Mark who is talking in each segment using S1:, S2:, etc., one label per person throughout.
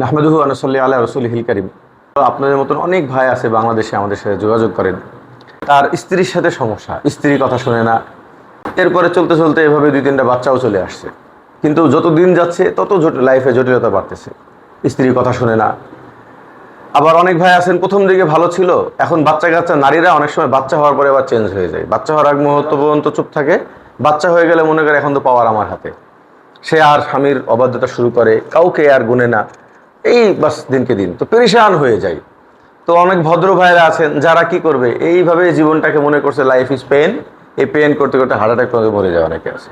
S1: নাহমাদুহু ওয়া নুসাল্লি আলা রাসূলিহিল কারীম। আপনাদের মতন অনেক ভাই আছে বাংলাদেশে আমাদের সাথে যোগাযোগ করেন। তার স্ত্রীর সাথে সমস্যা, স্ত্রী কথা শুনে না। এরপরে চলতে চলতে এভাবে 2-3টা বাচ্চাও চলে আসছে। কিন্তু যত দিন যাচ্ছে তত লাইফে জটিলতা বাড়তেছে। স্ত্রীর কথা শুনে না। আবার অনেক ভাই আছেন প্রথম দিকে ভালো ছিল, এখন বাচ্চা কাচ্চা নারীরা অনেক সময় বাচ্চা হওয়ার পরে আবার চেঞ্জ হয়ে যায়। বাচ্চা হওয়ার আগ মুহূর্ত পর্যন্ত চুপ থাকে, বাচ্চা হয়ে গেলে মনে করে এখন তো পাওয়ার আমার হাতে। সে আর স্বামীর অবাধ্যতা শুরু করে, কাউকে আর গুনে না। এই বাস দিনকে দিন তো পেরেশান হয়ে যায়। তো অনেক ভদ্র ভাইরা আছেন যারা কি করবে, এইভাবে জীবনটাকে মনে করছে লাইফ ইজ পেন। এই পেন করতে করতে হার্ট অ্যাটাক করে মরে যায় অনেকে আছে।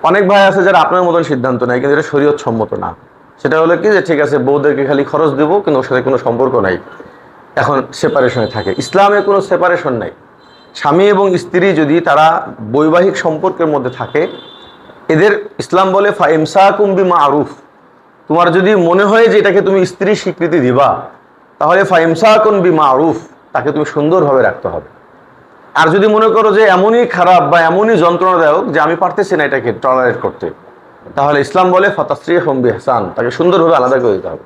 S1: অনেক ভাই আছে যারা আপনার মতন সিদ্ধান্ত নেয়, কিন্তু এটা শরীয়ত সম্মত না। সেটা হলো কি যে ঠিক আছে বউদেরকে খালি খরচ দেবো, কিন্তু ওর সাথে কোনো সম্পর্ক নাই। এখন সেপারেশনে থাকে। ইসলামে কোনো সেপারেশন নাই। স্বামী এবং স্ত্রী যদি তারা বৈবাহিক সম্পর্কের মধ্যে থাকে, এদের ইসলাম বলে ফাইমসাকুম বিমারুফ। তোমার যদি মনে হয় যে এটাকে তুমি স্ত্রীর স্বীকৃতি দিবা, তাহলে ফাইমসাকুন বিমারুফ, তাকে তুমি সুন্দরভাবে রাখতে হবে। আর যদি মনে করো যে এমনই খারাপ বা এমনই যন্ত্রণাদায়ক যে আমি পারতেছি না এটাকে টলারেট করতে, তাহলে ইসলাম বলে ফাতাসরিহুম বিইহসান, তাকে সুন্দরভাবে আলাদা করে দিতে হবে।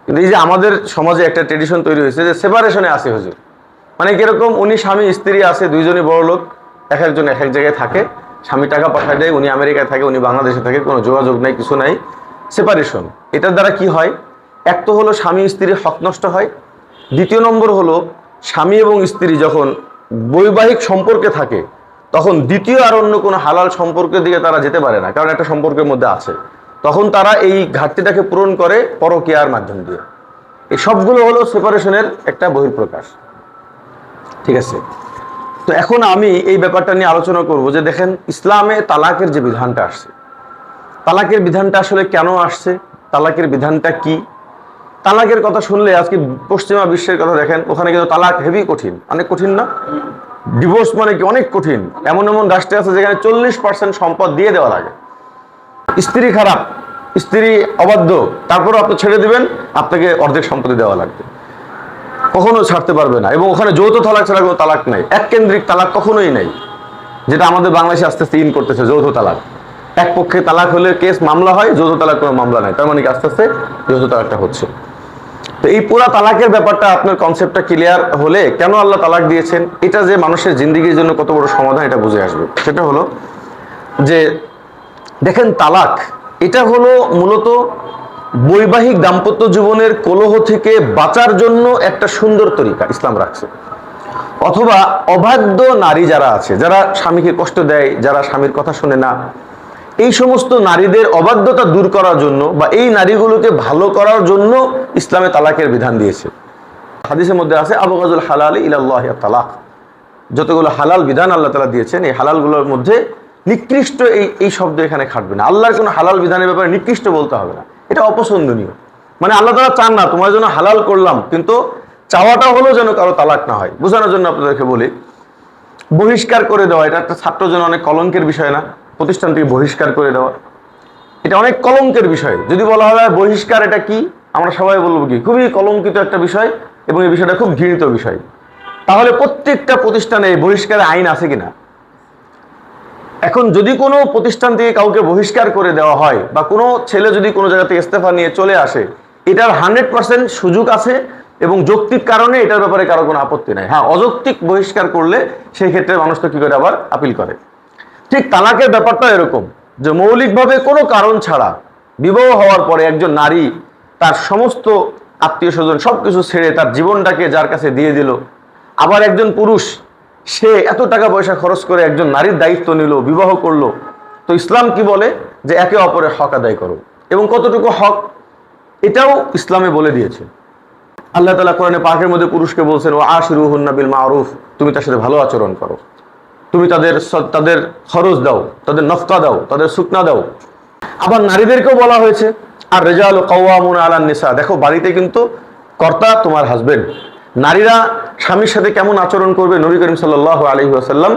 S1: কিন্তু এই যে আমাদের সমাজে একটা ট্রেডিশন তৈরি হয়েছে যে সেপারেশনে আছে হুজুর, মানে কিরকম, উনি স্বামী স্ত্রী আছে, দুইজনই বড় লোক, এক একজন এক এক জায়গায় থাকে, স্বামী টাকা পাঠায় দেয়, উনি আমেরিকায় থাকে, উনি বাংলাদেশে থাকে, কোনো যোগাযোগ নাই, কিছু নাই, সেপারেশন। এটার দ্বারা কি হয়, এক তো হলো স্বামী স্ত্রীর হক নষ্ট হয়, দ্বিতীয় নম্বর হলো স্বামী এবং স্ত্রী যখন বৈবাহিক সম্পর্কে থাকে তখন দ্বিতীয় আর অন্য কোনো হালাল সম্পর্কের দিকে তারা যেতে পারে না, কারণ একটা সম্পর্কের মধ্যে আছে। তখন তারা এই ঘাটতিটাকে পূরণ করে পরকীয়ার মাধ্যম দিয়ে। এই সবগুলো হলো সেপারেশনের একটা বহিঃপ্রকাশ। ঠিক আছে, তো এখন আমি এই ব্যাপারটা নিয়ে আলোচনা করব যে দেখেন ইসলামে তালাকের যে বিধানটা আসছে, তালাকের বিধানটা আসলে কেন আসছে, তালাকের বিধানটা কি। তালাকের কথা শুনলে আজকে পশ্চিমা বিশ্বের কথা দেখেন, ওখানে কিন্তু তালাক হেভি কঠিন, অনেক কঠিন না? ডিভোর্স মানে কি অনেক কঠিন। এমন এমন রাষ্ট্রে আছে যেখানে 40% সম্পদ দিয়ে দেওয়া লাগে। স্ত্রী খারাপ, স্ত্রী অবাধ্য, তারপরও আপনি ছেড়ে দিবেন, আপনাকে অর্ধেক সম্পত্তি দেওয়া লাগবে, কখনো ছাড়তে পারবে না। এবং ওখানে যৌথ তালাক ছাড়া কোনো তালাক নাই, এক কেন্দ্রিক তালাক কখনোই নাই, যেটা আমাদের বাংলাদেশে আস্তে আস্তে ইন করতেছে যৌথ তালাক। এক পক্ষে তালাক হলে কেস মামলা হয়, যৌথ তালাক কোনো মামলা নাই, তার মানে কি আস্তে আস্তে যৌথ তালাকটা হচ্ছে। তো এই পুরা তালাকের ব্যাপারটা আপনার কনসেপ্টটা ক্লিয়ার হলে কেন আল্লাহ তালাক দিয়েছেন, এটা যে মানুষের জিন্দেগির জন্য কত বড় সমাধান, এটা বুঝে আসবে। সেটা হলো যে দেখেন তালাক এটা হলো মূলত বৈবাহিক দাম্পত্য জীবনের কলহ থেকে বাঁচার জন্য একটা সুন্দর তরিকা ইসলাম রাখছে। অথবা অবাধ্য নারী যারা আছে, যারা স্বামীকে কষ্ট দেয়, যারা স্বামীর কথা শোনে না, এই সমস্ত নারীদের অবাধ্যতা দূর করার জন্য বা এই নারীগুলোকে ভালো করার জন্য ইসলামে তালাকের বিধান দিয়েছে। হাদিসের মধ্যে আছে আবগাজুল হালাল ইলাল্লাহি তালাক। যতগুলো হালাল বিধান আল্লাহ তাআলা দিয়েছেন, এই হালালগুলোর মধ্যে নিকৃষ্ট এই শব্দ এখানে খাটবে না। আল্লাহর কোনো হালাল বিধানের ব্যাপারে নিকৃষ্ট বলতে হবে না, এটা অপছন্দনীয়। মানে আল্লাহ তাআলা চান না তোমার জন্য হালাল করলাম, কিন্তু চাওয়াটা হলো যেন কারো তালাক না হয়। বোঝানোর জন্য আপনাদেরকে বলি, বহিষ্কার করে দেওয়া এটা একটা ছাত্রের জন্য অনেক কলঙ্কের বিষয় না? প্রতিষ্ঠান থেকে বহিষ্কার করে দেওয়া এটা অনেক কলঙ্কের বিষয়। যদি বলা হয় বহিষ্কার এটা কি, আমরা সবাই বলবো কি খুবই কলঙ্কিত একটা বিষয়, এবং এই বিষয়টা খুব ঘৃণিত বিষয়। তাহলে প্রত্যেকটা প্রতিষ্ঠানে এই বহিষ্কারের আইন আছে কিনা? এখন যদি কোনো প্রতিষ্ঠান থেকে কাউকে বহিষ্কার করে দেওয়া হয়, বা কোনো ছেলে যদি কোনো জায়গা থেকে ইস্তেফা নিয়ে চলে আসে, এটার 100% সুযোগ আছে এবং যৌক্তিক কারণে এটার ব্যাপারে কারো কোনো আপত্তি নাই। হ্যাঁ, অযৌক্তিক বহিষ্কার করলে সেই ক্ষেত্রে মানুষ তো কি করে আবার আপিল করে। ঠিক তালাকের ব্যাপারটা এরকম যে মৌলিকভাবে কোনো কারণ ছাড়া বিবাহ হওয়ার পরে একজন নারী তার সমস্ত আত্মীয় স্বজন সবকিছু ছেড়ে তার জীবনটাকে যার কাছে দিয়ে দিল। আবার একজন পুরুষ সে এত টাকা পয়সা খরচ করে একজন নারীর দায়িত্ব নিল, বিবাহ করলো। তো ইসলাম কি বলে যে একে অপরের হক আদায় করো, এবং কতটুকু হক এটাও ইসলামে বলে দিয়েছে। আল্লাহ তাআলা কোরআনে পাকের মধ্যে পুরুষকে বলছেন ও আশিরুহুন্না বিল মারুফ, তুমি তার সাথে ভালো আচরণ করো, তুমি তাদের খরচ দাও, তাদের নফকা দাও, তাদের সুকনা দাও। আবার নারীদেরকেও বলা হয়েছে আর রিজালু কাওয়ামুনা আলান নিসা, দেখো বাড়িতে কিন্তু কর্তা তোমার হাজবেন্ড। নারীরা স্বামীর সাথে কেমন আচরণ করবে নবী করিম সাল্লাল্লাহু আলাইহি ওয়াসাল্লাম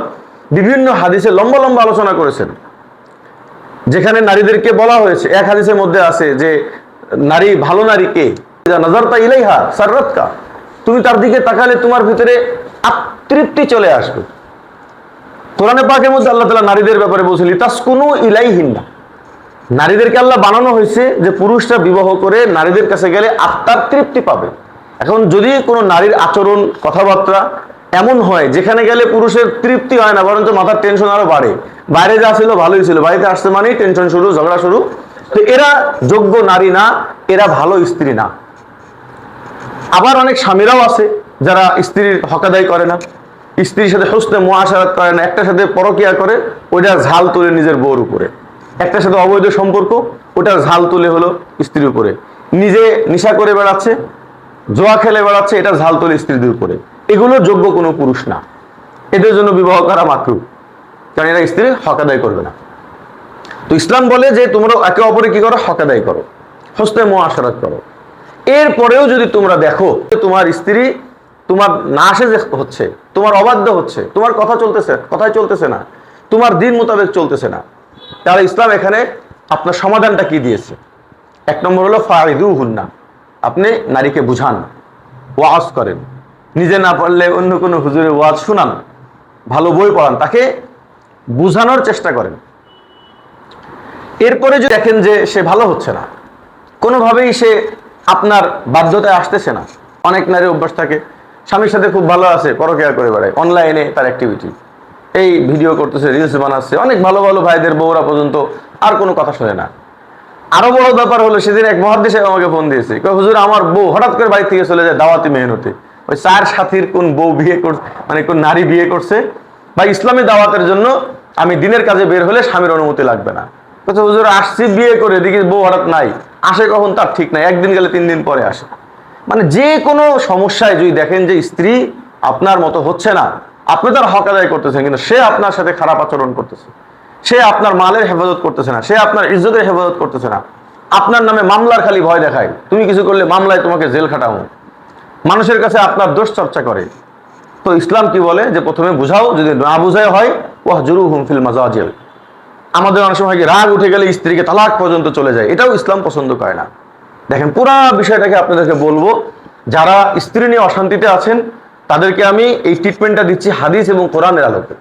S1: বিভিন্ন হাদিসে লম্বা লম্বা আলোচনা করেছেন, যেখানে নারীদেরকে বলা হয়েছে। এক হাদিসের মধ্যে আছে যে নারী ভালো নারী কে, নাযারতা ইলাইহা সাররাতকা, তুমি তার দিকে তাকালে তোমার ভিতরে তৃপ্তি চলে আসবে। কোরআনে পাকের মধ্যে আল্লাহ তাআলা নারীদের ব্যাপারে বলছেন লিতাসকুনু ইলাইহিন্না, নারীদেরকে আল্লাহ বানানো হয়েছে যে পুরুষরা বিবাহ করে নারীদের কাছে গেলে আত্মার তৃপ্তি পাবে। এখন যদি কোনো নারীর আচরণ কথাবার্তা এমন হয় যেখানে গেলে পুরুষের তৃপ্তি হয় না, বরঞ্চ মাথার টেনশন আরো বাড়ে, বাইরে যা ছিল ভালোই ছিল, বাড়িতে আসতে মানেই টেনশন শুরু, ঝগড়া শুরু, তো এরা যোগ্য নারী না, এরা ভালো স্ত্রী না। আবার অনেক স্বামীরাও আছে যারা স্ত্রীর হক আদায় করে না, স্ত্রীর সাথে হুসনে মুআশারাত করে না, একটার সাথে পরকিয়া করে, ওইটার ঝাল তুলে নিজের বউর উপরে, একটার সাথে অবৈধ সম্পর্ক, ওটার ঝাল তুলে হলো স্ত্রীর উপরে, নিজে নেশা করে বেড়াচ্ছে, জোয়া খেলে বেড়াচ্ছে, এটা ঝাল তুলে স্ত্রীদের উপরে। এগুলো যোগ্য কোনো পুরুষ না, এদের জন্য বিবাহ করা মাকরুহ, কারণ এরা স্ত্রীর হক আদায় করবে না। তো ইসলাম বলে যে তোমরা একে অপরে কি করো, হক আদায় করো, হুসনে মুআশারাত করো। এরপরেও যদি তোমরা দেখো তোমার স্ত্রী তোমার নাশে হচ্ছে, তোমার অবাধ্য হচ্ছে, তোমার কথাই চলতেছে না, তোমার দিন মোতাবেক চলতেছে না, তাহলে ইসলাম এখানে আপনার সমাধানটা কি দিয়েছে? এক নম্বর হলো ফাইদুহুন্না, আপনি নারীকে বুঝান, ওয়াজ করেন, নিজে না পারলে অন্য কোনো হুজুরে ওয়াজ শুনান, ভালো বই পড়ান, তাকে বুঝানোর চেষ্টা করেন। এরপরে যদি দেখেন যে সে ভালো হচ্ছে না, কোনোভাবেই সে আপনার বাধ্যতায় আসতেছে না, অনেক নারী অভ্যাস থাকে স্বামীর সাথে খুব ভালো আছে, পরকিয়া করে বেড়ায়, অনলাইনে তার অ্যাক্টিভিটি, এই ভিডিও করতেছে, রিলস বানাচ্ছে, অনেক ভালো ভালো ভাইদের বউরা পর্যন্ত আর কোনো কথা শোনে না। আরো বড় ব্যাপার হলো, সেদিন এক মহাদ্দেশ আমাকে ফোন দিয়েছে, হুজুর আমার বউ হঠাৎ করে বাড়ি থেকে চলে যায় দাওয়াতি মেহনতে, ওই 4 সাথীর কোন বউ বিয়ে করছে, মানে কোন নারী বিয়ে করছে, বা ইসলামী দাওয়াতের জন্য আমি দিনের কাজে বের হলে স্বামীর অনুমতি লাগবে না। হুজুর আসছি বিয়ে করে, দেখি বউ হঠাৎ নাই, আসে কখন তার ঠিক নাই, একদিন গেলে 3 দিন পরে আসে। মানে যে কোনো সমস্যায় যদি দেখেন যে স্ত্রী আপনার মতো হচ্ছে না, আপনি তার হক আদায় করতেছেন কিন্তু সে আপনার সাথে খারাপ আচরণ করতেছে, সে আপনার মালের হেফাজত করতেছে না, সে আপনার ইজ্জতের হেফাজত করতেছে না, আপনার নামে মামলার খালি ভয় দেখায়, তুমি কিছু করলে মামলায় তোমাকে জেল খাটাবো, মানুষের কাছে আপনার দোষ চর্চা করে, তো ইসলাম কি বলে যে প্রথমে বুঝাও, যদি না বুঝায় হয় ওয়াহজুরুহুম ফিল মাজাজিল। আমাদের অনেক সময় রাগ উঠে গেলে স্ত্রীকে তালাক পর্যন্ত চলে যায়, এটাও ইসলাম পছন্দ করে না। দেখেন পুরো বিষয়টাকে আপনাদেরকে বলবো, যারা স্ত্রী নিয়ে অশান্তিতে আছেন তাদেরকে আমি এই ট্রিটমেন্টটা দিচ্ছি হাদিস এবং কোরআনের আলোকে।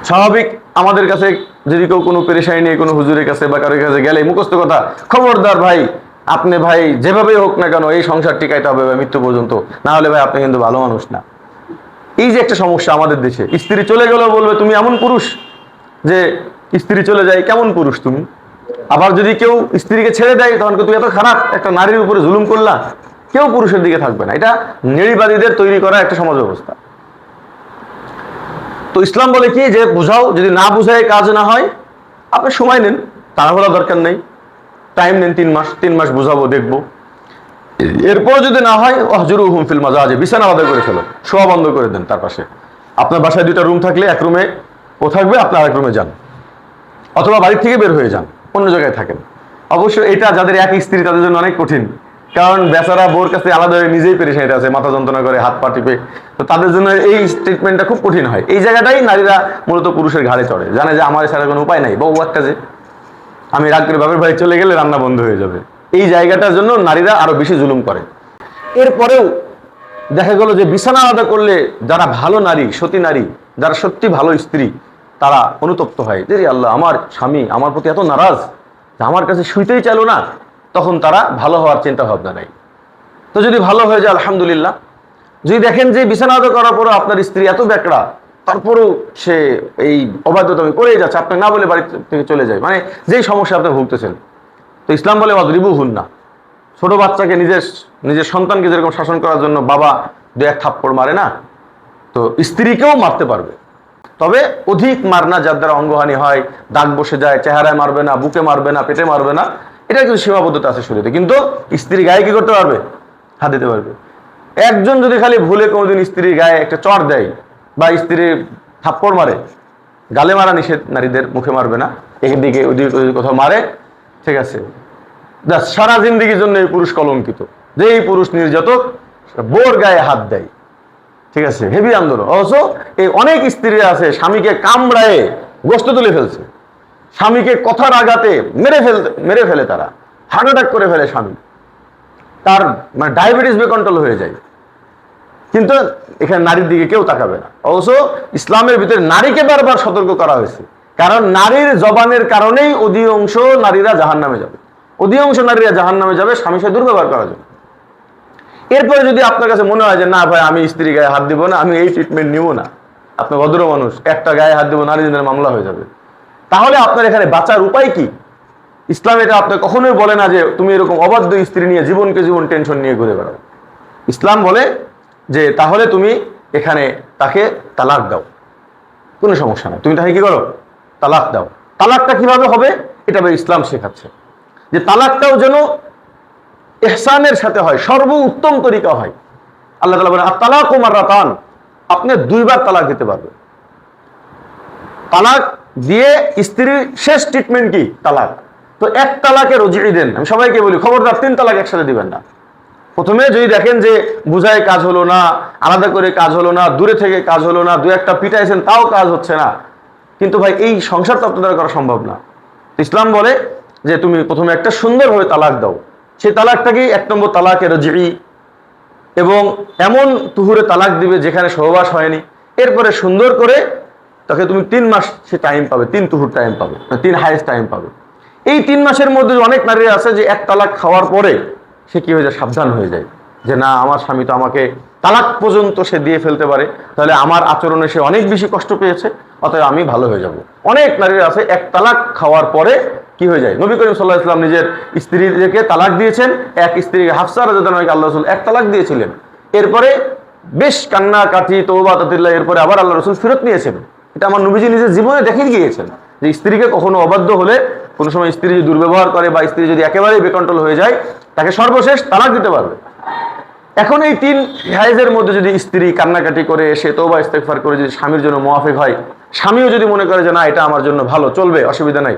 S1: স্বাভাবিক আমাদের কাছে যদি কেউ কোনো পেরেশানি নিয়ে কোনো হুজুরের কাছে বা কারোর কাছে গেলে মুখস্থ কথা, খবরদার ভাই, আপনি ভাই যেভাবেই হোক না কেন এই সংসার টিকাইতে হবে মৃত্যু পর্যন্ত, না হলে ভাই আপনি কিন্তু ভালো মানুষ না। এই যে একটা সমস্যা আমাদের দেশে, স্ত্রী চলে গেলেও বলবে তুমি এমন পুরুষ, যে স্ত্রী চলে যায় কেমন পুরুষ তুমি। আবার যদি কেউ স্ত্রীকে ছেড়ে দেয় তখন তুই এত খারাপ, একটা নারীর উপরে জুলুম করলা, কেউ পুরুষের দিকে থাকবে না। এটা নারীবাদীদের তৈরি করা একটা সমাজ ব্যবস্থা। তো ইসলাম বলে কি যে বুঝাও, যদি না বুঝায় কাজ না হয় আপনি সময় নেন, তাড়াহুড়া দরকার নেই, টাইম নেন, 3 মাস বুঝাবো, দেখবো, এরপর যদি না হয় ওয়াহজুরুহুম ফিল মাজাজি, বিছানা আলাদা করে ফেলো, শোয়া বন্ধ করে দেন তার পাশে। আপনার বাসায় 2টা রুম থাকলে এক রুমে ও থাকবে, আপনি আরেক রুমে যান, অথবা বাড়ির থেকে বের হয়ে যান, অন্য জায়গায় থাকেন। অবশ্য এটা যাদের এক স্ত্রী তাদের জন্য অনেক কঠিন, কারণ বেচারা বোর কাছে আলাদা হয়ে নিজেই পেরেশানিতে আছে, মাথা যন্ত্রণা করে, হাত পা টিপে, তো তাদের জন্য এই ট্রিটমেন্টটা খুব কঠিন হয়। এই জায়গাটাই নারীরা মূলত পুরুষের ঘাড়ে চড়ে, জানে যে আমার ছাড়া কোনো উপায় নাই, বউ একটা যে আমি রাগ করে বাপের বাড়ি চলে গেলে রান্না বন্ধ হয়ে যাবে, এই জায়গাটার জন্য নারীরা আরো বেশি জুলুম করে। এরপরেও দেখা গেল যে বিছানা আলাদা করলে যারা ভালো নারী, সতী নারী, যারা সত্যি ভালো স্ত্রী, তারা অনুতপ্ত হয় যে আল্লাহ আমার স্বামী আমার প্রতি এত নারাজ, আমার কাছে শুইতেই চাইলো না, তখন তারা ভালো হওয়ার চিন্তা ভাবনা নেই। তো যদি ভালো হয়ে যায় আলহামদুলিল্লাহ। যদি দেখেন যে বিছানা আলাদা করার পরও আপনার স্ত্রী এত বেকড়া, তারপরেও সে এই অবাধ্যতামি করেই যাচ্ছে, আপনি না বলে বাড়ি থেকে চলে যায়, মানে যেই সমস্যা আপনি ভুগতেছেন, তো ইসলাম বলে ওয়াদরিবুহুন্না, ছোট বাচ্চাকে নিজের সন্তানকে যেরকম শাসন করার জন্য বাবা 2-1 থাপ্পড় মারে না, তো স্ত্রীকেও মারতে পারবে, তবে অধিক মারনা, যার দ্বারা অঙ্গহানি হয়, দাগ বসে যায়, চেহারায় মারবে না, বুকে মারবে না, পেটে মারবে না, এটা কিন্তু সীমাবদ্ধতা আছে শরীরে। কিন্তু স্ত্রী গায়ে কি করতে পারবে, হাত দিতে পারবে। একজন যদি খালি ভুলে কোনোদিন স্ত্রীর গায়ে একটা চড় দেয় বা স্ত্রীর থাপ্পড় মারে, গালে মারা নিষেধ, নারীদের মুখে মারবে না, একদিকে ওদিকে কোথাও মারে, ঠিক আছে, সারা জিন্দিগির জন্য এই পুরুষ কলঙ্কিত, যে এই পুরুষ নির্যাতক বোর গায়ে হাত দেয়, ঠিক আছে, হেভি আন্দোলন। অবশ্য এই অনেক স্ত্রীরা আছে স্বামীকে কামড়ায়ে গোস্ত তুলে ফেলছে, স্বামীকে কথার আঘাতে মেরে ফেলে, তারা হার্ট অ্যাটাক করে ফেলে স্বামী, তার মানে ডায়াবেটিস বেকন্ট্রোল হয়ে যায়, কিন্তু এখানে নারীর দিকে কেউ তাকাবে না। অবশ্য ইসলামের ভিতরে নারীকে বারবার সতর্ক করা হয়েছে, কারণ নারীর জবানের কারণেই অধিকাংশ নারীরা জাহান্নামে যাবে, অধিকাংশ নারীরা জাহান্নামে যাবে স্বামীর সাথে দুর্ব্যবহার করার জন্য। এরপরে যদি আপনার কাছে মনে হয় যে না ভাই আমি স্ত্রী গায়ে হাত দিব না, আমি এই ট্রিটমেন্ট নিব না, আপনি ভদ্র মানুষ, একটা গায়ে হাত দিব নারী দিনের মামলা হয়ে যাবে, তাহলে আপনার এখানে বাঁচার উপায় কি? ইসলাম এটা আপনার কখনোই বলে না যে তুমি এরকম অবাধ্য স্ত্রী নিয়ে জীবনকে জীবন টেনশন নিয়ে ঘুরে বেড়াও। ইসলাম বলে যে তাহলে তুমি এখানে তাকে তালাক দাও, কোনো সমস্যা নাই, তুমি তাকে কি করো, তালাক দাও। তালাকটা কিভাবে হবে এটা ইসলাম শেখাচ্ছে, যে তালাকটাও যেন ইহসানের সাথে হয়, সর্বোত্তম তরিকা হয়। আল্লাহ তাআলা বলেন আত-তালাকু মাররাতান, আপনি দুইবার তালাক দিতে পারবেন। তালাক দিয়ে স্ত্রীর শেষ ট্রিটমেন্ট কি? তালাক। তো এক তালাকে রজিই দেন। আমি সবাইকে বলি খবরদার 3 তালাক একসাথে দিবেন না। প্রথমে যদি দেখেন যে বুঝায় কাজ হলো না, আলাদা করে কাজ হলো না, দূরে থেকে কাজ হলো না, 2-1টা পিটাইছেন তাও কাজ হচ্ছে না, কিন্তু ভাই এই সংসার তো আপনার দ্বারা করা সম্ভব না। ইসলাম বলে যে তুমি প্রথমে একটা সুন্দরভাবে তালাক দাও। সেই তালাকটাকে 1 নম্বর তালাকে রজিই, এবং এমন তুহুরে তালাক দিবে যেখানে সহবাস হয়নি। এরপরে সুন্দর করে তাকে তুমি 3 মাস সে টাইম পাবে, 3 তুহুর টাইম পাবে, 3 হাইস্ট টাইম পাবে। এই 3 মাসের মধ্যে অনেক নারী আছে যে 1 তালাক খাওয়ার পরে সে কি হয়ে যায়, সাবধান হয়ে যায় যে না আমার স্বামী তো আমাকে তালাক পর্যন্ত সে দিয়ে ফেলতে পারে, তাহলে আমার আচরণে সে অনেক বেশি কষ্ট পেয়েছে, অতএব আমি ভালো হয়ে যাব। অনেক নারী আছে 1 তালাক খাওয়ার পরে কি হয়ে যায়। নবী করিম সাল্লাল্লাহু আলাইহি ওয়াসাল্লাম নিজের স্ত্রীদেরকে তালাক দিয়েছেন। এক স্ত্রীকে হাফসা রাদিয়াল্লাহু আনহা আল্লাহ রাসূল 1 তালাক দিয়েছিলেন, এরপরে বেশ কান্নাকাটি তওবা তাতিল্লাহ, এরপরে আবার আল্লাহ রাসূল ফেরত নিয়েছেন। এটা আমার নবীজি নিজের জীবনে দেখে গিয়েছেন যে স্ত্রীকে কখনো অবাধ্য হলে, কোনো সময় স্ত্রী যদি দুর্ব্যবহার করে বা স্ত্রী যদি একেবারেই বেকন্ট্রোল হয়ে যায়, তাকে সর্বশেষ তালাক দিতে পারবে। এখন এই 3 হাইজের মধ্যে যদি স্ত্রী কান্নাকাটি করে সে তওবা ইস্তেগফার করে যদি স্বামীর জন্য মুওয়াফিক হয়, স্বামীও যদি মনে করে যে না এটা আমার জন্য ভালো, চলবে, অসুবিধা নাই,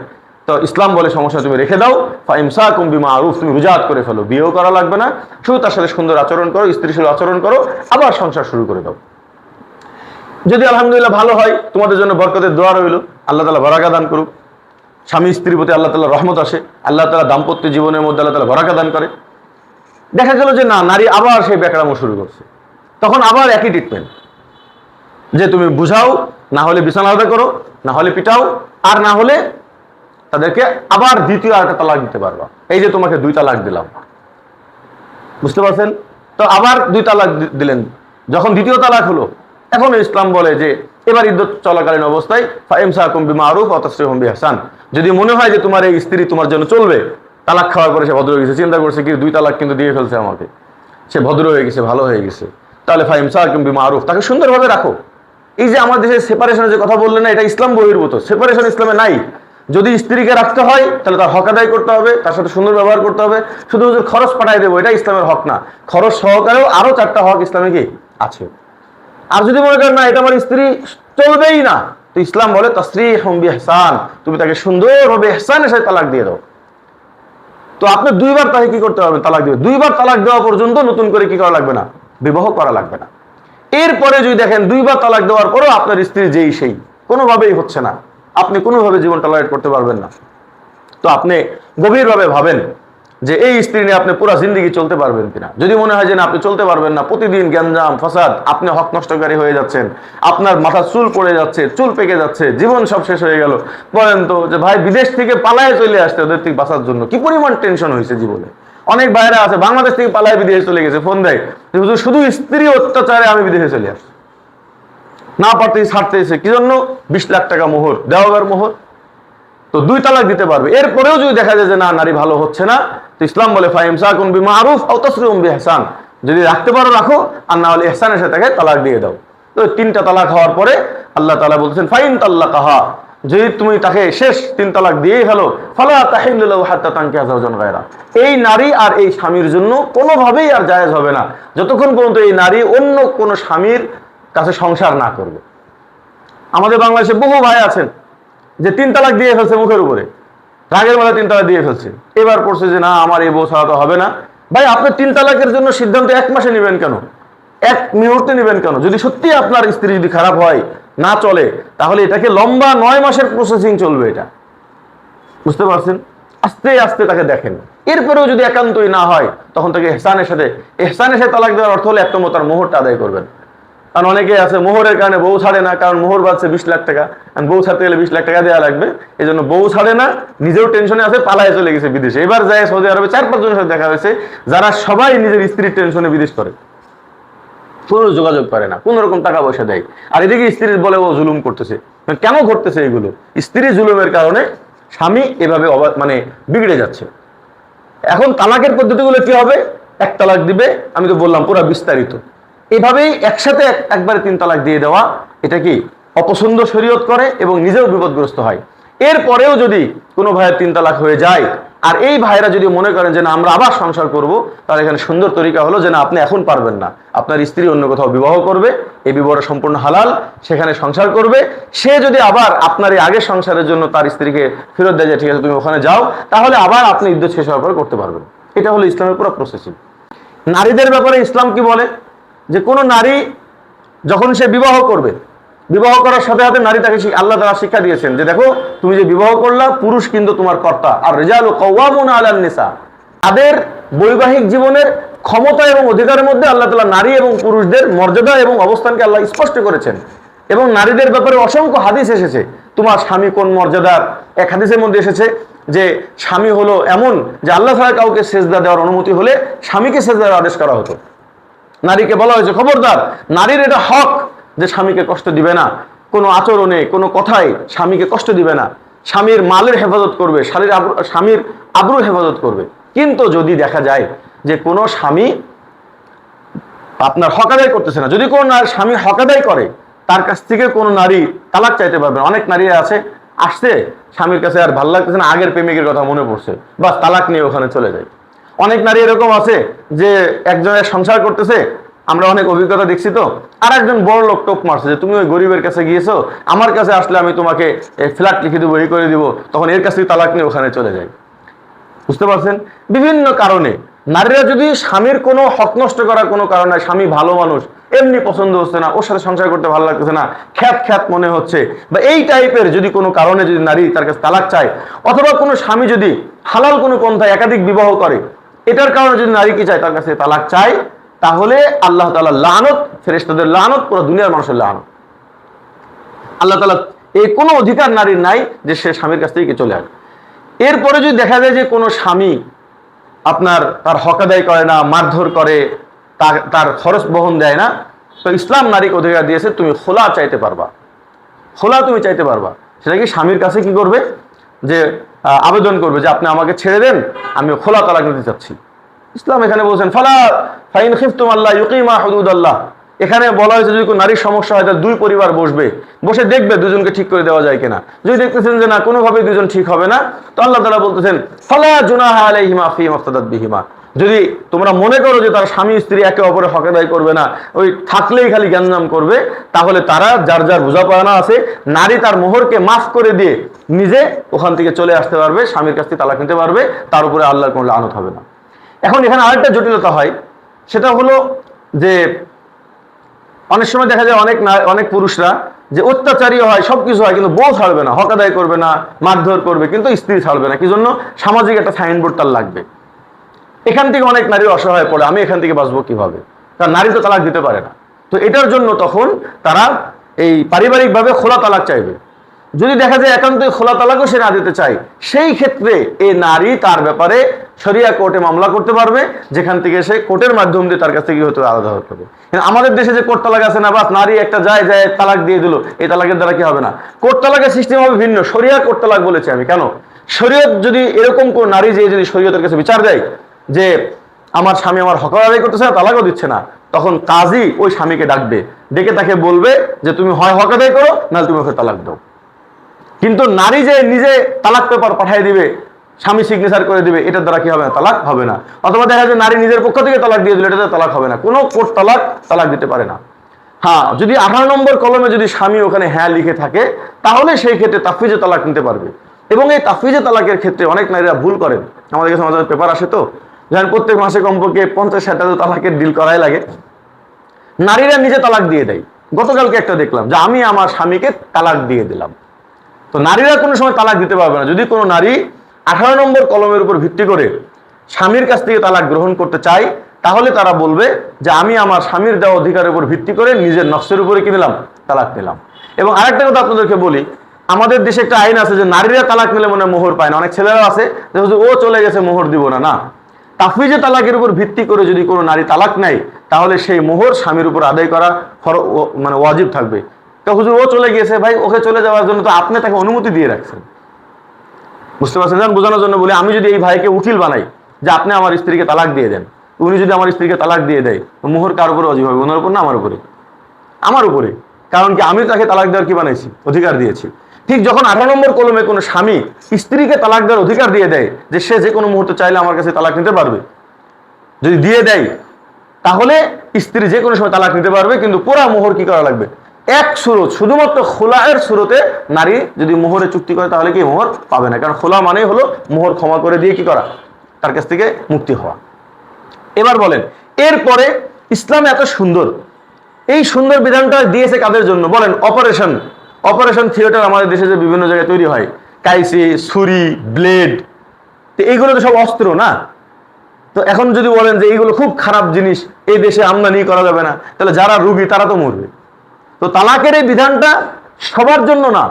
S1: তো ইসলাম বলে সমস্যা তুমি রেখে দাও, ফাইমসাকুম বিমারুফ, তুমি রুজাত করে ফেলো, বিয়েও করা লাগবে না, শুধু তার সাথে সুন্দর আচরণ করো, স্ত্রীর সাথে আচরণ করো, আবার সংসার শুরু করে দাও। যদি আলহামদুলিল্লাহ ভালো হয়, তোমাদের জন্য বরকতের দোয়া রইল, আল্লাহ তাআলা বারাকা দান করুক। স্বামী স্ত্রীর প্রতি আল্লাহ তাআলা রহমত আসে, আল্লাহ তাআলা দাম্পত্য জীবনের মধ্যে আল্লাহ তাআলা বারাকা দান করে। দেখা গেল যে না, নারী আবার সেই বেকড়ামো শুরু করছে, তখন আবার একই ট্রিটমেন্ট, যে তুমি বুঝাও, না হলে বিছানা আলাদা করো, না হলে পিটাও, আর না হলে তাদেরকে আবার দ্বিতীয় আরেকটা তালাক দিতে পারবা। এই যে তোমাকে 2 তালাক দিলাম, বুঝতে পারছেন? তো আবার 2 তালাক দিলেন, যখন দ্বিতীয় তালাক হলো, এখন ইসলাম বলে যে এবার ইদ্যত চলাকালীন অবস্থায় ফাইমসাকুম বিমারুফ ওয়া তাসরিহুম বিইহসান, যদি মনে হয় যে তোমার এই স্ত্রী তোমার জন্য চলবে, তালাক খাওয়ার পরে সে ভদ্র হয়ে গেছে, চিন্তা করছে কি 2 তালাক কিন্তু দিয়ে ফেলছে আমাকে, সে ভদ্র হয়ে গেছে, ভালো হয়ে গেছে, তাহলে ফাইমসাকুম বিমারুফ, তাকে সুন্দরভাবে রাখো। এই যে আমাদের দেশে সেপারেশনের যে কথা বললেন না, এটা ইসলাম বহির্ভূত, সেপারেশন ইসলামে নাই। যদি স্ত্রীকে রাখতে হয় তাহলে তার হক আদায় করতে হবে, তার সাথে সুন্দর ব্যবহার করতে হবে, শুধু খরচ পাঠাই দেবো এটা ইসলামের হক না, খরচ সহকারেও আরো 4টা হক ইসলামে কি আছে। আর যদি মনে করেন না এটা আমার স্ত্রী চলবেই না, তো ইসলাম বলে তাসরিহুম বিইহসান, তুমি তাকে সুন্দরভাবে ইহসানের সাথে তালাক দিয়ে দাও। তো আপনি 2বার তাকে কি করতে পারবেন, তালাক দিবে। 2বার তালাক দেওয়া পর্যন্ত নতুন করে কি করা লাগবে না, বিবাহ করা লাগবে না। এরপরে যদি দেখেন 2বার তালাক দেওয়ার পরও আপনার স্ত্রী যেই সেই, কোনোভাবেই হচ্ছে না, আপনি কোনোভাবে জীবন টলারেট করতে পারবেন না, তো আপনি গভীরভাবে ভাবেন যে এই স্ত্রী নিয়ে আপনি পুরো জিন্দগি চলতে পারবেন কিনা। যদি মনে হয় যে না আপনি চলতে পারবেন না, প্রতিদিন গ্যাঞ্জাম ফাসাদ, আপনি হক নষ্টকারী হয়ে যাচ্ছেন, আপনার মাথা চুল পড়ে যাচ্ছে, চুল পেকে যাচ্ছে, জীবন সব শেষ হয়ে গেল, বলেন তো যে ভাই বিদেশ থেকে পালায়ে চলে আসতে ওদের থেকে বাঁচার জন্য কি পরিমাণ টেনশন হয়েছে জীবনে। অনেক বাইরে আছে বাংলাদেশ থেকে পালায়ে বিদেশে চলে গেছে, ফোন দেয় যে হুজুর শুধু স্ত্রী অত্যাচারে আমি বিদেশে চলে আসছি, না পারতেই ছাড়তেছে, কি জন্য, 20 লাখ টাকা মোহর, দেওয়ার মোহর। তো 2 তালাক দিতে পারবে। এরপরেও যদি দেখা যায় যে না নারী ভালো হচ্ছে না, তো ইসলাম বলে ফাইমসাকুম বিমারুফ আও তাসরিহুম বিইহসান, যদি রাখতে পারো রাখো, আর না হলে ইহসানের সাথে তাকে তালাক দিয়ে দাও। তো 3টা তালাক হওয়ার পরে আল্লাহ তাআলা বলছেন ফাইন তাল্লাকাহা, যদি তুমি তাকে শেষ 3 তালাক দিয়েই ফেলো, ফালা তাহিল্লু লাহু হাত্তা তানকিহা যাওজান গায়রা, এই নারী আর এই স্বামীর জন্য কোনোভাবেই আর জায়েজ হবে না যতক্ষণ পর্যন্ত এই নারী অন্য কোনো স্বামীর কাছে সংসার না করবে। আমাদের বাংলাদেশে বহু ভাই আছেন যে 3 তালাক দিয়ে ফেলছে, মুখের উপরে রাগের মাথায় 3 তালাক দিয়ে ফেলছে, এবার পড়ছে যে না আমার এই বউ ছাড়া তো হবে না। ভাই আপনি 3 তালাকের জন্য সিদ্ধান্ত 1 মাসে নেবেন কেন, 1 মুহূর্তে নেবেন কেন? যদি সত্যি আপনার স্ত্রী যদি খারাপ হয়, না চলে, তাহলে এটাকে লম্বা 9 মাসের প্রসেসিং চলবে এটা, বুঝতে পারছেন? আস্তে আস্তে তাকে দেখেন, এরপরেও যদি একান্তই না হয় তখন তাকে ইহসানের সাথে তালাক দেওয়ার অর্থ হলো 1 নম্বর তার মোহরটা আদায় করবেন, কারণ অনেকে আছে মোহরের কারণে বউ ছাড়ে না, কারণ মোহর বাড়ছে 20 লাখ টাকা, আর বউ ছাড়তে গেলে 20 লাখ টাকা দেওয়া লাগবে, এই জন্য বউ ছাড়ে না, নিজেও টেনশনে আছে, পালায় চলে গেছে বিদেশে। এবার যায় সৌদি আরবে 4-5 জনের সাথে দেখা হয়েছে যারা সবাই নিজের স্ত্রীর টেনশনে বিদেশ করে, কোনো যোগাযোগ করে না, কোন রকম টাকা পয়সা দেয়, আর এদিকে স্ত্রীর বলে ও জুলুম করতেছে। কেন ঘটতেছে এগুলো? স্ত্রী জুলুমের কারণে স্বামী এভাবে মানে বিগড়ে যাচ্ছে। এখন তালাকের পদ্ধতিগুলো কি হবে? 1 তালাক দিবে, আমি তো বললাম পুরো বিস্তারিত। এভাবেই একসাথে একবারে 3 তালাক দিয়ে দেওয়া, এটা কি অপছন্দ শরীয়ত করে এবং নিজেও বিপদগ্রস্ত হয়। এরপরেও যদি কোনো ভাইয়ের 3 তালাক হয়ে যায়, আর এই ভাইরা যদি মনে করেন যে না আমরা আবার সংসার করব, তাহলে এখানে সুন্দর তরিকা হলো যে না আপনি এখন পারবেন না, আপনার স্ত্রী অন্য কোথাও বিবাহ করবে, এই বিবাহটা সম্পূর্ণ হালাল, সেখানে সংসার করবে। সে যদি আবার আপনার এই আগের সংসারের জন্য তার স্ত্রীকে ফেরত দেয়, ঠিক আছে তুমি ওখানে যাও, তাহলে আবার আপনি ইদ্যত শেষ হওয়ার পরে করতে পারবেন। এটা হলো ইসলামের পুরো প্রসেসিং। নারীদের ব্যাপারে ইসলাম কি বলে? যে কোনো নারী যখন সে বিবাহ করবে, বিবাহ করার সাথে সাথে নারী তাকে আল্লাহ তাআলা শিক্ষা দিয়েছেন যে দেখো তুমি যে বিবাহ করলা, পুরুষ কিন্তু তোমার কর্তা, আর রিজালু কাওয়ামুনা আলান নিসা। তাদের বৈবাহিক জীবনের ক্ষমতা এবং অধিকারের মধ্যে আল্লাহ তাআলা নারী এবং পুরুষদের মর্যাদা এবং অবস্থানকে আল্লাহ স্পষ্ট করেছেন। এবং নারীদের ব্যাপারে অসংখ্য হাদিস এসেছে, তোমার স্বামী কোন মর্যাদার। এক হাদিসের মধ্যে এসেছে যে স্বামী হলো এমন যে আল্লাহ ছাড়া কাউকে সেজদা দেওয়ার অনুমতি হলে স্বামীকে সেজদা দেওয়ার আদেশ করা হতো। নারীকে বলা হয়েছে খবরদার, নারীর এটা হক যে স্বামীকে কষ্ট দিবে না, কোনো আচরণে কোনো কথায় স্বামীকে কষ্ট দিবে না, স্বামীর মালের হেফাজত করবে, স্বামীর আবরুর হেফাজত করবে। কিন্তু যদি দেখা যায় যে কোনো স্বামী আপনার হক আদায় করতেছে না, যদি কোনো স্বামী হক আদায় করে, তার কাছ থেকে কোনো নারী তালাক চাইতে পারবে না। অনেক নারী আছে আসছে স্বামীর কাছে আর ভালো লাগতেছে না, আগের প্রেমিকের কথা মনে পড়ছে, বাস তালাক নিয়ে ওখানে চলে যায়। অনেক নারী এরকম আছে যে একজনের সংসার করতেছে, আমরা অনেক অভিজ্ঞতা দেখছি, তো আর একজন বড় লোক টোপ মারছে যে তুমি ওই গরিবের কাছে গিয়েছো, আমার কাছে আসলে আমি তোমাকে ফ্ল্যাট লিখে দেবো, এই করে দিব, তখন এর কাছে তালাক নিয়ে ওখানে চলে যায়। বুঝতে পারছেন? বিভিন্ন কারণে নারীরা যদি স্বামীর কোনো হক নষ্ট করার কোনো কারণে, স্বামী ভালো মানুষ, এমনি পছন্দ হচ্ছে না, ওর সাথে সংসার করতে ভালো লাগতেছে না, খ্যাত খ্যাত মনে হচ্ছে, বা এই টাইপের যদি কোনো কারণে যদি নারী তার কাছে তালাক চায়, অথবা কোনো স্বামী যদি হালাল কোনো পন্থায় একাধিক বিবাহ করে, এটার কারণে যদি নারী কি চায় তার কাছে তালাক চায়, তাহলে আল্লাহ তাআলা লানত, ফেরেশতাদের লানত, পুরো দুনিয়ার মানুষের লানত। আল্লাহ তাআলা এই কোনো অধিকার নারীর নাই যে সে স্বামীর কাছ থেকে চলে আসে। এরপরে যদি দেখা যায় যে কোনো স্বামী আপনার তার হক আদায় করে না, মারধর করে, তার খরচ বহন দেয় না, তো ইসলাম নারীকে অধিকার দিয়েছে তুমি খোলা চাইতে পারবা, খোলা তুমি চাইতে পারবা। সেটা কি স্বামীর কাছে কি করবে? যে আবেদন করবে যে আপনি আমাকে ছেড়ে দেন, আমি খোলা তালাক নিতে চাচ্ছি। ইসলাম এখানে বলছেন ফালা ফাইন খিফতুম আল্লাহ ইউকিমা হুদুদাল্লাহ। এখানে বলা হয়েছে যদি কোনো নারীর সমস্যা হয়, তাহলে 2 পরিবার বসে দেখবে দুজনকে ঠিক করে দেওয়া যায় কিনা। যদি দেখতেছেন যে না কোনোভাবেই দুজন ঠিক হবে না, তো আল্লাহ তাআলা বলতেছেন ফালা জুনাহা আলাইহিমা ফি মাফতাদাত বিহিমা। যদি তোমরা মনে করো যে তার স্বামী স্ত্রী একে অপরের হক আদায় করবে না, ওই থাকলেই খালি গ্যাঞ্জাম করবে, তাহলে তারা যার যার বোঝাপড়া আছে, নারী তার মোহরকে মাফ করে দিয়ে নিজে ওখান থেকে চলে আসতে পারবে, স্বামীর কাছ থেকে তালাক নিতে পারবে, তার উপরে আল্লাহর কোনো লানত হবে না। এখন এখানে আরেকটা জটিলতা হয়, সেটা হলো যে অনেক সময় দেখা যায় অনেক পুরুষরা যে অত্যাচারী হয়, সবকিছু হয়, কিন্তু বউ ছাড়বে না, হক আদায় করবে না, মারধর করবে, কিন্তু স্ত্রী ছাড়বে না। কি জন্য? সামাজিক একটা সাইনবোর্ড তার লাগবে। এখান থেকে অনেক নারী অসহায় পড়ে, আমি এখান থেকে বাঁচবো কিভাবে, কারণ নারী তো তালাক দিতে পারে না। তো এটার জন্য তখন তারা এই পারিবারিকভাবে খোলা তালাক চাইবে। যদি দেখা যায় একান্তই খোলা তালাকও সে না দিতে চায়, সেই ক্ষেত্রে এই নারী তার ব্যাপারে শরিয়া কোর্টে মামলা করতে পারবে, যেখান থেকে সে কোর্টের মাধ্যম দিয়ে তার কাছ থেকে হয়তো আলাদা হতে হবে। কিন্তু আমাদের দেশে যে কোর্ট তালাক আছে না, বাস নারী একটা যায় তালাক দিয়ে দিল, এই তালাকের দ্বারা কি হবে না। কোর্ট তালাকের সিস্টেম হবে ভিন্ন, শরিয়া কোর্ট তালাক বলেছি আমি। কেন? শরীয়ত যদি এরকম কোন নারী যে যদি শরীয়তের কাছে বিচার দেয় যে আমার স্বামী আমার হক আদায় করতেছে না, তালাকও দিচ্ছে না, তখন কাজী ওই স্বামীকে ডাকবে, ডেকে তাকে বলবে যে তুমি হয় হক আদায় করো, নাহলে তুমি ওকে তালাক দাও। কিন্তু নারী যে নিজে তালাক পেপার পাঠিয়ে দিবে, স্বামী সিগনেচার করে দিবে, এটার দ্বারা কি হবে না, তালাক হবে না। অথবা দেখা যায় নারী নিজের পক্ষ থেকে তালাক দিয়ে দিল, এটাতে তালাক হবে না। কোনো কোর্ট তালাক দিতে পারে না। হ্যাঁ, যদি 18 নম্বর কলমে যদি স্বামী ওখানে হ্যাঁ লিখে থাকে, তাহলে সেই ক্ষেত্রে তাফওয়িজে তালাক নিতে পারবে। এবং এই তাফওয়িজে তালাকের ক্ষেত্রে অনেক নারীরা ভুল করেন। আমাদের কাছে আমাদের পেপার আসে, তো যেমন প্রত্যেক মাসে কমপক্ষে 50-60টা তালাকের ডিল করাই লাগে। নারীরা নিজে তালাক দিয়ে দেয়। গতকালকে একটা দেখলাম যে আমি আমার স্বামীকে তালাক দিয়ে দিলাম। তো নারীরা কোনো সময় তালাক দিতে পারবে না। যদি কোনো নারী 18 নম্বর কলমের উপর ভিত্তি করে স্বামীর কাছ থেকে তালাক গ্রহণ করতে চায়, তাহলে তারা বলবে যে আমি আমার স্বামীর দেওয়া অধিকারের উপর ভিত্তি করে নিজের নফসের উপরে কি নিলাম, তালাক নিলাম। এবং আরেকটা কথা আপনাদেরকে বলি, আমাদের দেশে একটা আইন আছে যে নারীরা তালাক নিলে মনে মোহর পায় না। অনেক ছেলেরা আছে যে ও চলে গেছে মোহর দিব না। না, তাফওয়িজে তালাকের উপর ভিত্তি করে যদি কোনো নারী তালাক নেয় তাহলে সেই মোহর স্বামীর উপর আদায় করা মানে ওয়াজিব থাকবে। তো হুজুর ও চলে গিয়েছে, ভাই ওকে চলে যাওয়ার জন্য তো আপনি তাকে অনুমতি দিয়ে রাখছেন। বুঝতে পারছেন? বোঝানোর জন্য বলি, আমি যদি এই ভাইকে উকিল বানাই যে আপনি আমার স্ত্রীকে তালাক দিয়ে দেন, উনি যদি আমার স্ত্রীকে তালাক দিয়ে দেয়, মোহর কার উপরে ওয়াজিব হবে? ওনার উপর না আমার উপরে? আমার উপরে। কারণ কি, আমি তাকে তালাক দেওয়ার কি বানাইছি, অধিকার দিয়েছি। ঠিক যখন 18 নম্বর কলমে কোনো স্বামী স্ত্রীকে তালাক দেওয়ার অধিকার দিয়ে দেয় যে সে যে কোনো মুহূর্তে চাইলে আমার কাছে তালাক নিতে পারবে, যদি দিয়ে দেয় তাহলে স্ত্রী যে কোনো সময় তালাক নিতে পারবে, কিন্তু পুরা মোহর কি করা লাগবে? এক সুরত, শুধুমাত্র খোলায়ের সুরতে নারী যদি মোহরে চুক্তি করে তাহলে কি মোহর পাবে না। কারণ খোলা মানে হলো মোহর ক্ষমা করে দিয়ে কি করা, তার কাছ থেকে মুক্তি হওয়া। এবার বলেন, এরপরে ইসলাম এত সুন্দর, এই সুন্দর বিধানটা দিয়েছে কাদের জন্য বলেন? অপারেশন থিয়েটার আমাদের দেশে যে বিভিন্ন জায়গায় তৈরি হয়, কাইসি, ছুরি, ব্লেড, তো এইগুলো তো সব অস্ত্র না? তো এখন যদি বলেন যে এইগুলো খুব খারাপ জিনিস, এই দেশে আমদানি করা যাবে না, তাহলে যারা রুগী তারা তো মরবে। তো তালাকের এই বিধানটা সবার জন্য না,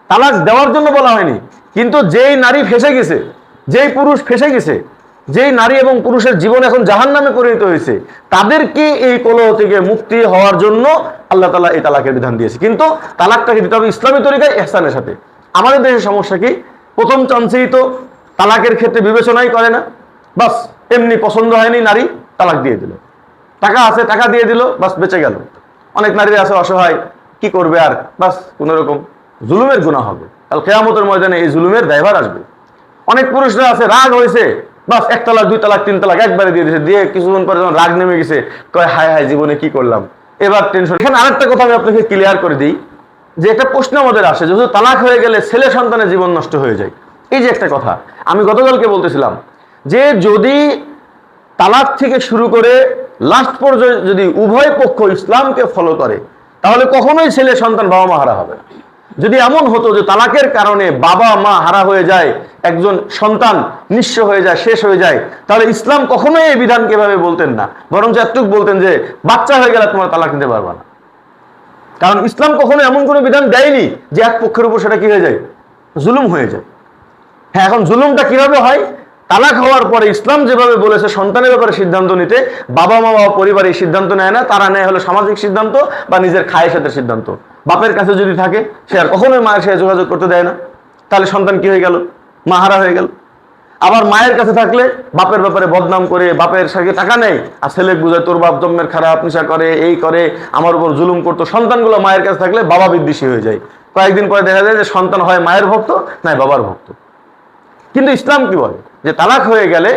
S1: তালাক দেওয়ার জন্য বলা হয়নি। কিন্তু যেই নারী ফেঁসে গেছে, যেই পুরুষ ফেঁসে গেছে, যেই নারী এবং পুরুষের জীবন এখন জাহান্নামে পরিণত হয়েছে, তাদেরকে এই কলহ থেকে মুক্তি হওয়ার জন্য আল্লাহ তাআলা এই তালাকের বিধান দিয়েছে। কিন্তু তালাকটাকে দিতে হবে ইসলামী তরিকায়, ইহসানের সাথে। আমাদের দেশের সমস্যা কি, প্রথম চান্সেই তো তালাকের ক্ষেত্রে বিবেচনাই করে না, বাস এমনি পছন্দ হয়নি নারী, তালাক দিয়ে দিল। টাকা আছে, টাকা দিয়ে দিল, বাস বেঁচে গেল। অনেক নারীরা আছে অসহায়, কি করবে আর, বাস কোন রকম জুলুমের গুনাহ হবে, কাল কিয়ামতের ময়দানে এই জুলুমের দায়ভার আসবে। অনেক পুরুষরা আছে, রাগ হয়েছে, বাস 1 তালাক 2 তালাক 3 তালাক একবারে দিয়ে দিয়েছে, দিয়ে কিছুক্ষণ পরে যখন রাগ নেমে গেছে কয় হায় হায় জীবনে কি করলাম, এবার টেনশন। এখানে আরেকটা কথা আমি আপনাকে ক্লিয়ার করে দিই, যে একটা প্রশ্ন আমাদের আসে, যেহেতু তালাক হয়ে গেলে ছেলে সন্তানের জীবন নষ্ট হয়ে যায়। এই যে একটা কথা আমি গতকালকে বলতেছিলাম, যে যদি তালাক থেকে শুরু করে লাস্ট পর্যায়ে যদি উভয় পক্ষ ইসলামকে ফলো করে, তাহলে কখনোই ছেলে সন্তান বাবা মা হারা হবে না। যদি এমন হতো যে তালাকের কারণে বাবা মা হারা হয়ে যায়, একজন সন্তান নিঃস্ব হয়ে যায়, শেষ হয়ে যায়, তাহলে ইসলাম কখনোই এই বিধানকে এভাবে বলতেন না, বরং এতটুকু বলতেন যে বাচ্চা হয়ে গেলে তোমরা তালাক নিতে পারবে না। কারণ ইসলাম কখনো এমন কোনো বিধান দেয়নি যে এক পক্ষের উপর সেটা কি হয়ে যায়, জুলুম হয়ে যায়। হ্যাঁ, এখন জুলুমটা কিভাবে হয়? তালাক হওয়ার পরে ইসলাম যেভাবে বলেছে সন্তানের ব্যাপারে সিদ্ধান্ত নিতে, বাবা মা বা পরিবার এই সিদ্ধান্ত নেয় না, তারা নেয় হলো সামাজিক সিদ্ধান্ত বা নিজের খায়েশের সিদ্ধান্ত। বাপের কাছে যদি থাকে, সে আর কখনোই মায়ের সাথে যোগাযোগ করতে দেয় না, তাহলে সন্তান কি হয়ে গেল, মাহারা হয়ে গেল। আবার মায়ের কাছে থাকলে বাপের ব্যাপারে বদনাম করে, বাপের সাথে টাকা নেই আর ছেলে বুঝায় তোর বাপ জন্মের খারাপ, নেশা করে, এই করে, আমার উপর জুলুম করতো। সন্তানগুলো মায়ের কাছে থাকলে বাবা বিদ্বেষী হয়ে যায়। কয়েকদিন পরে দেখা যায় যে সন্তান হয় মায়ের ভক্ত, নয় বাবার ভক্ত। কিন্তু ইসলাম কি বলে, যে তালাক হয়ে গেলে,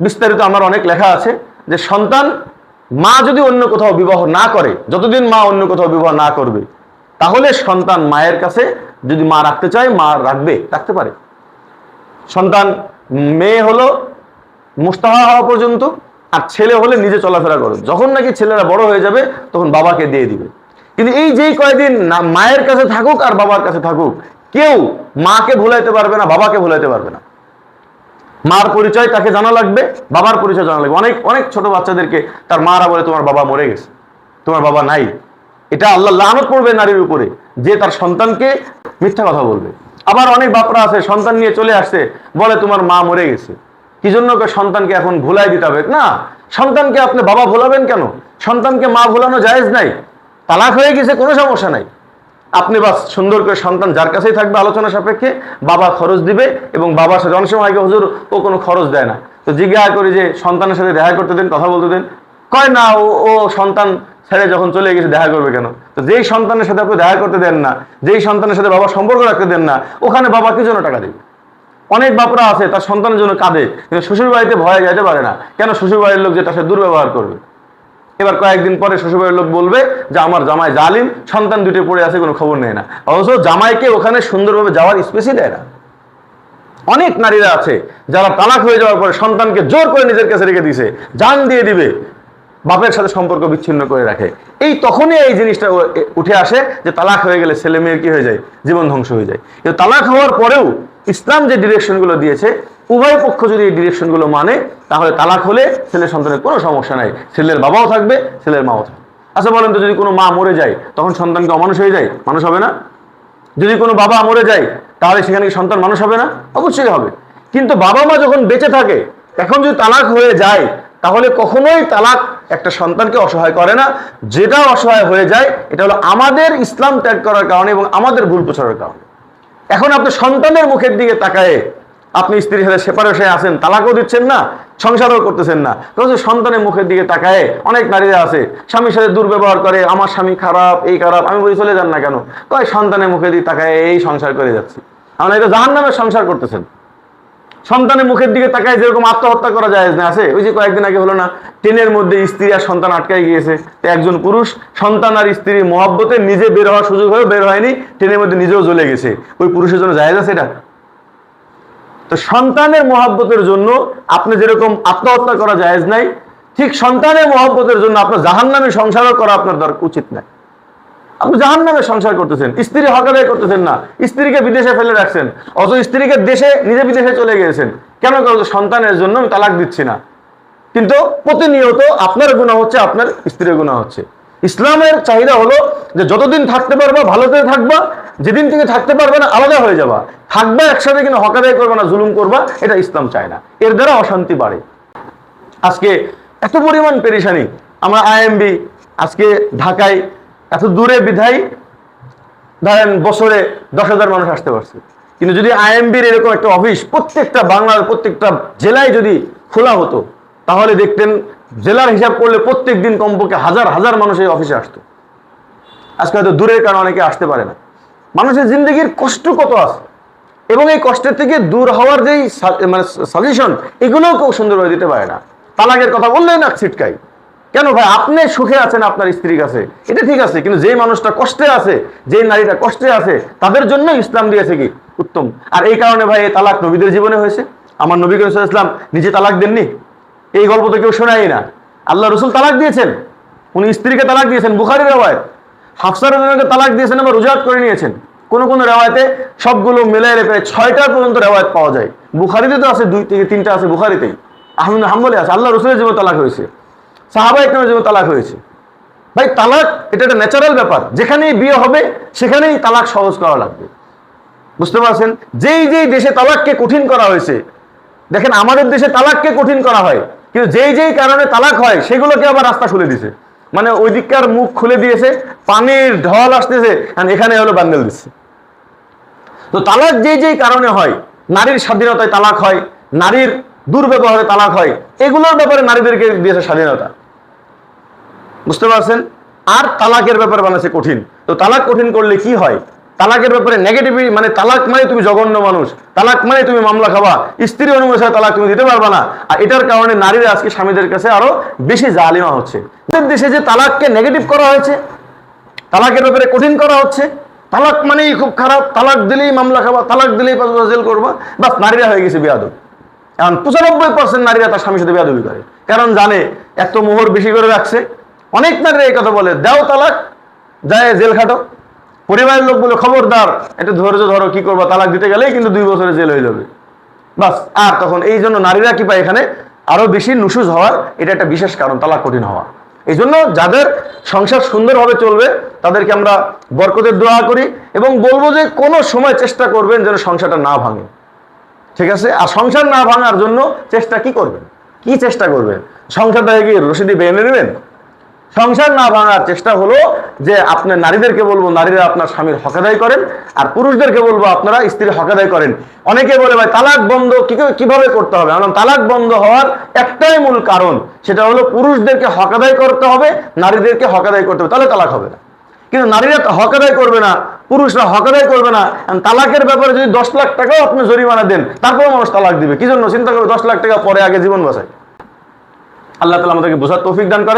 S1: বিস্তারিত আমার অনেক লেখা আছে, যে সন্তান মা যদি অন্য কোথাও বিবাহ না করে, যতদিন মা অন্য কোথাও বিবাহ না করবে, তাহলে সন্তান মায়ের কাছে যদি মা রাখতে চায়, মা রাখতে পারে। সন্তান মেয়ে হলো মুস্তাহা হওয়া পর্যন্ত, আর ছেলে হলে নিজে চলাফেরা করবে। যখন নাকি ছেলেরা বড় হয়ে যাবে তখন বাবাকে দিয়ে দিবে। কিন্তু এই যেই কয়েকদিন না মায়ের কাছে থাকুক আর বাবার কাছে থাকুক, কেউ মাকে ভুলাইতে পারবে না, বাবাকে ভুলাইতে পারবে না। মার পরিচয় তাকে জানা লাগবে, বাবার পরিচয় জানা লাগবে। অনেক অনেক ছোট বাচ্চাদেরকে তার মারা বলে তোমার বাবা মরে গেছে, তোমার বাবা নাই। এটা আল্লাহ লানত করবে নারীর উপরে, যে তার সন্তানকে মিথ্যা কথা বলবে। আবার অনেক বাপরা আছে সন্তান নিয়ে চলে আসছে, বলে তোমার মা মরে গেছে। কি জন্য? সন্তানকে এখন ভুলাই দিতে হবে না। সন্তানকে আপনি বাবা ভোলাবেন কেন? সন্তানকে মা ভোলানো জায়েজ নাই। তালাক হয়ে গেছে, কোনো সমস্যা নাই। আপনি বাস সুন্দর করে সন্তান যার কাছেই থাকবে আলোচনা সাপেক্ষে, বাবা খরচ দিবে, এবং বাবার সাথে অনেক সময় হুজুর ও কোনো খরচ দেয় না, তো জিজ্ঞাসা করি যে সন্তানের সাথে দেখা করতে দেন, কথা বলতে দেন, কয় না ও সন্তান ছেড়ে যখন চলে গেছে দেখা করবে কেন? তো যেই সন্তানের সাথে আপনি দেখা করতে দেন না, যেই সন্তানের সাথে বাবা সম্পর্ক রাখতে দেন না, ওখানে বাবা কি জন্য টাকা দেবে? অনেক বাপরা আছে তার সন্তানের জন্য কাঁদে, কিন্তু শ্বশুর বাড়িতে ভয়ে যেতে পারে না। কেন? শ্বশুর বাড়ির লোক যে তার সাথে দুর্ব্যবহার করবে। এবার কয়েকদিন পরে শ্বশুরবাড়ির লোক বলবে যে আমার জামাই জালিম, সন্তান দুটো পড়ে আছে, কোনো খবর নেয় না। অথচ জামাইকে ওখানে সুন্দরভাবে যাওয়ার স্পেসই দেয় না। অনেক নারীরা আছে যারা তালাক হয়ে যাওয়ার পরে সন্তানকে জোর করে নিজের কাছে রেখে দিছে, জান দিয়ে দিবে, বাপের সাথে সম্পর্ক বিচ্ছিন্ন করে রাখে। এই তখনই এই জিনিসটা উঠে আসে যে তালাক হয়ে গেলে ছেলে মেয়ের কি হয়ে যায়, জীবন ধ্বংস হয়ে যায়। কিন্তু তালাক হওয়ার পরেও ইসলাম যে ডিরেকশনগুলো দিয়েছে, উভয় পক্ষ যদি এই ডিরেকশনগুলো মানে, তাহলে তালাক হলে ছেলের সন্তানের কোনো সমস্যা নাই, ছেলের বাবাও থাকবে, ছেলের মাও থাকবে। আচ্ছা বলেন তো, যদি কোনো মা মরে যায় তখন সন্তানকে অমানুষ হয়ে যায়? মানুষ হবে না? যদি কোনো বাবা মরে যায় তাহলে সেখানে কি সন্তান মানুষ হবে না? অবশ্যই হবে। কিন্তু বাবা মা যখন বেঁচে থাকে, এখন যদি তালাক হয়ে যায়, তাহলে কখনোই তালাক একটা সন্তানকে অসহায় করে না। যেটা অসহায় হয়ে যায় এটা হলো আমাদের ইসলাম ত্যাগ করার কারণে এবং আমাদের ভুল প্রচারের কারণে। এখন আপনি সন্তানের মুখের দিকে তাকায় আপনি স্ত্রীর সাথে সেপারেশনে আছেন, তালাকও দিচ্ছেন না, সংসারও করতেছেন না, কারণ সন্তানের মুখের দিকে তাকায় অনেক নারীরা আছে স্বামীর সাথে দুর্ব্যবহার করে, আমার স্বামী খারাপ, এই খারাপ। আমি বলি চলে যান না কেন? কয় সন্তানের মুখের দিকে তাকায় এই সংসার করে যাচ্ছি। আমরা এটা জাহান্নামের সংসার করতেছেন। সন্তানের মুখের দিকে তাকায় যেরকম আত্মহত্যা করা যায় না, আছে ওই যে কয়েকদিন আগে হলো না, ট্রেনের মধ্যে স্ত্রী আর সন্তান আটকাই গিয়েছে, একজন পুরুষ সন্তান আর স্ত্রীর মহব্বতে নিজে বের হওয়ার সুযোগ হয়েও বের হয়নি, ট্রেনের মধ্যে নিজেও জ্বলে গেছে। ওই পুরুষের জন্য জায়েজ আছে এটা? তো সন্তানের মহব্বতের জন্য আপনি যেরকম আত্মহত্যা করা জায়েজ নাই, ঠিক সন্তানের মহব্বতের জন্য আপনার জাহান্নামে সংসারও করা আপনার উচিত নাই। আপনি জাহান্নামে সংসার করতেছেন, স্ত্রী হক আদায় করতেছেন না, স্ত্রীকে বিদেশে ফেলে রাখছেন, অত স্ত্রীকে দেশে নিজে বিদেশে চলে গিয়েছেন। কেন? কারণ সন্তানের জন্য আমি তালাক দিচ্ছি না, কিন্তু প্রতিনিয়ত আপনার গুনাহ হচ্ছে, আপনার স্ত্রীর গুনাহ হচ্ছে। ইসলামের চাহিদা হলো যে যতদিন থাকতে পারবা ভালোতে থাকবা, যেদিন থেকে থাকতে পারবে না আলাদা হয়ে যাবা, থাকবা একসাথে, কিন্তু হক আদায় করবা না, জুলুম করবা, এটা ইসলাম চায় না। এর দ্বারা অশান্তি বাড়ে। আজকে এত পরিমাণ পেরেশানি, আমরা আইএমবি আজকে ঢাকায় এত দূরে বিধায় ধরেন বছরে 10,000 মানুষ আসতে পারছে। কিন্তু যদি আইএমবির এরকম একটা অফিস প্রত্যেকটা বাংলার প্রত্যেকটা জেলায় যদি খোলা হতো, তাহলে দেখতেন জেলার হিসাব করলে প্রত্যেক দিন কমপক্ষে হাজার হাজার মানুষ এই অফিসে আসতো। আজকে হয়তো দূরের কারণে অনেকে আসতে পারে না। মানুষের জিন্দগির কষ্ট কত আছে, এবং এই কষ্টের থেকে দূর হওয়ার যেই মানে সাজেশন, এগুলোও কেউ সুন্দরভাবে দিতে পারে না। তালাকের কথা বললেই না ছিটকাই। কেন ভাই? আপনি সুখে আছেন আপনার স্ত্রীর কাছে, এটা ঠিক আছে, কিন্তু যেই মানুষটা কষ্টে আছে, যেই নারীটা কষ্টে আছে, তাদের জন্য ইসলাম দিয়েছে কি উত্তম। আর এই কারণে ভাই এই তালাক নবীদের জীবনে হয়েছে। আমার নবী করিম সাল্লাল্লাহু আলাইহি ওয়াসাল্লাম নিজে তালাক দেননি, এই গল্প তো কেউ শোনায় না। আল্লাহ রসুল তালাক দিয়েছেন, উনি স্ত্রীকে তালাক দিয়েছেন। বুখারীর রেওয়ায়েত, হাফসা রাদিয়াল্লাহু তালাক দিয়েছেন, আবার রুজাত করে নিয়েছেন। কোন কোন রেওয়ায়েতে সবগুলো মিলাইলে প্রায় 6টা পর্যন্ত রেওয়ায়েত পাওয়া যায়। বুখারীতে তো আছে 2 থেকে 3টা আছে, বুখারীতেই আহমদ হাম্বলে আছে। আল্লাহ রসুলের জীবনে তালাক হয়েছে, সাহাবা ইকরামের জীবনে তালাক হয়েছে। ভাই তালাক এটা একটা ন্যাচারাল ব্যাপার, যেখানেই বিয়ে হবে সেখানেই তালাক সহজ করা লাগবে। বুঝতে পারছেন? যেই যেই দেশে তালাককে কঠিন করা হয়েছে, দেখেন আমাদের দেশে তালাককে কঠিন করা হয়, কিন্তু যেই যেই কারণে তালাক হয় সেগুলোকে আবার রাস্তা খুলে দিছে। মানে ওই দিককার মুখ খুলে দিয়েছে, পানির ঢল আসতেছে, এখানে হলো বান্ডেল দিচ্ছে। তো তালাক যেই যেই কারণে হয়, নারীর স্বাধীনতায় তালাক হয়, নারীর দুর্ব্যবহারে তালাক হয়, এগুলোর ব্যাপারে নারীদেরকে দিয়েছে স্বাধীনতা। বুঝতে পারছেন? আর তালাকের ব্যাপারে বানাচ্ছে কঠিন। তো তালাক কঠিন করলে কি হয়? তালাকের ব্যাপারে নেগেটিভি, মানে তালাক মানে তুমি জঘন্য মানুষ, তালাক মানে তুমি মামলা খাবা, স্ত্রী অনুমতি তালাক তুমি দিতে পারবা না। আর এটার কারণে নারীরা আজকে স্বামীদের কাছে আরো বেশি জালিমা হচ্ছে। দেশে যে তালাককে নেগেটিভ করা হয়েছে, তালাকের ব্যাপারে কঠিন করা হচ্ছে, তালাক মানেই খুব খারাপ, তালাক দিলেই মামলা খাবা, তালাক দিলেই 5 বছর জেল করবা, বাস নারীরা হয়ে গেছে বেয়াদব। এখন 95% নারীরা তার স্বামীর সাথে বেয়াদবি করে, কারণ জানে এত মোহর বেশি করে রাখছে। অনেক নারীরা এই কথা বলে, দাও তালাক, যায় জেল খাটো। পরিবারের লোক বলে খবরদার, একটু ধৈর্য ধরো, কি করবা, তালাক দিতে গেলেই কিন্তু 2 বছরে জেল হয়ে যাবে, বাস। আর তখন এই জন্য নারীরা কি পায়, এখানে আরো বেশি নুশুজ হওয়ার এটা একটা বিশেষ কারণ, তালাক কঠিন হওয়া। এই জন্য যাদের সংসার সুন্দরভাবে চলবে তাদেরকে আমরা বরকতের দোয়া করি, এবং বলবো যে কোনো সময় চেষ্টা করবেন যেন সংসারটা না ভাঙে, ঠিক আছে? আর সংসার না ভাঙার জন্য চেষ্টা কি করবেন? কি চেষ্টা করবেন? সংসারটা কি রশিদি বেঁধে নেবেন? সংসার না ভাঙার চেষ্টা হলো যে আপনার নারীদেরকে বলবো নারীরা আপনার স্বামীর হক আদায় করেন, আর পুরুষদেরকে বলবো আপনারা স্ত্রীর হক আদায় করেন। অনেকে বলে ভাই তালাক বন্ধ কিভাবে করতে হবে? আমরা তালাক বন্ধ হওয়ার একটাই মূল কারণ, সেটা হলো পুরুষদেরকে হক আদায় করতে হবে, নারীদেরকে হক আদায় করতে হবে, তাহলে তালাক হবে না। কিন্তু নারীরা হক আদায় করবে না, পুরুষরা হক আদায় করবে না। তালাকের ব্যাপারে যদি 10 লাখ টাকাও আপনি জরিমানা দেন, তারপরে মানুষ তালাক দিবে। কি জন্য? চিন্তা করে 10 লাখ টাকা পরে আগে জীবন বাঁচায়। আল্লাহ তাআলা আমাদেরকে বোঝার তৌফিক দান করেন।